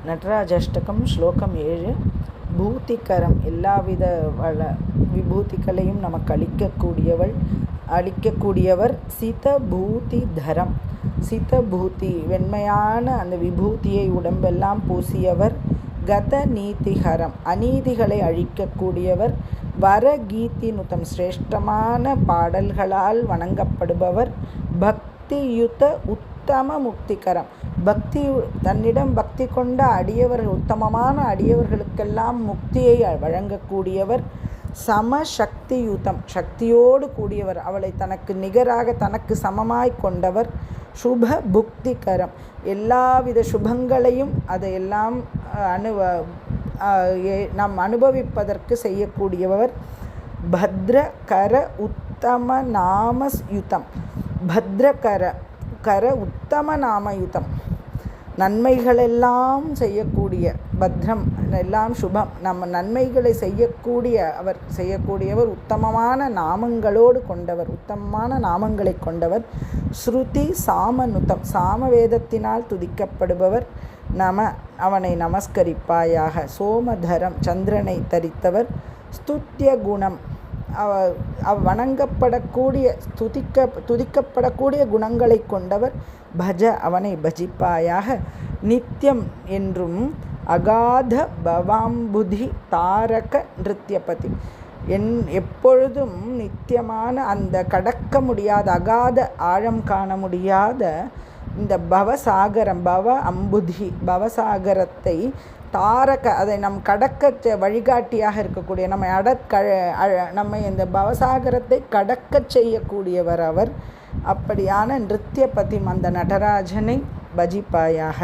நடராஜஷ்டகம் ஸ்லோகம் 7. பூதிகரம், எல்லாவித விபூதிகளையும் நமக்கு அளிக்கக்கூடியவர். சிதபூதிதரம், சிதபூதி வெண்மையான அந்த விபூதியை உடம்பெல்லாம் பூசியவர். கத நீதிகரம், அநீதிகளை அழிக்கக்கூடியவர். வரகீதினுதம், சிரேஷ்டமான பாடல்களால் வணங்கப்படுபவர். பக்தியுத உத்தம முக்திகரம், தன்னிடம் பக்தி கொண்ட அடியவர்கள், உத்தமமான அடியவர்களுக்கெல்லாம் முக்தியை வழங்கக்கூடியவர். சமசக்தியுதம், சக்தியோடு கூடியவர், அவளை தனக்கு நிகராக தனக்கு சமமாய் கொண்டவர். சுப புக்திகரம், எல்லாவித சுபங்களையும் அதையெல்லாம் நாம் அனுபவிப்பதற்கு செய்யக்கூடியவர். பத்ரகர உத்தம நாமயுதம், பத்ரகர உத்தம நாமயுதம், நன்மைகளெல்லாம் செய்யக்கூடிய, பத்ரம் எல்லாம் சுபம், நம்ம நன்மைகளை செய்யக்கூடியவர். உத்தமமான நாமங்களோடு கொண்டவர், உத்தமமான நாமங்களை கொண்டவர். ஸ்ருதி சாமனுதம், சாமவேதத்தினால் துதிக்கப்படுபவர். அவனை நமஸ்கரிப்பாயாக. சோமதரம், சந்திரனை தரித்தவர். ஸ்துத்ய குணம், வணங்கப்படக்கூடிய துதிக்கப்படக்கூடிய குணங்களை கொண்டவர். பஜ, அவனை பஜிப்பாயாக. நித்தியம் என்றும் அகாத பவாம்புதி தாரக நிருத்யபதி, எப்பொழுதும் நித்தியமான அந்த கடக்க முடியாத அகாத ஆழம் காண முடியாத இந்த பவசாகரம், பவசாகரத்தை தாரக, அதை நம் கடக்க வழிகாட்டியாக இருக்கக்கூடிய, நம்மை இந்த பவசாகரத்தை கடக்கச் செய்யக்கூடியவர் அவர். அப்படியான நிருத்யபதி, அந்த நடராஜனை பஜிப்பாயாக.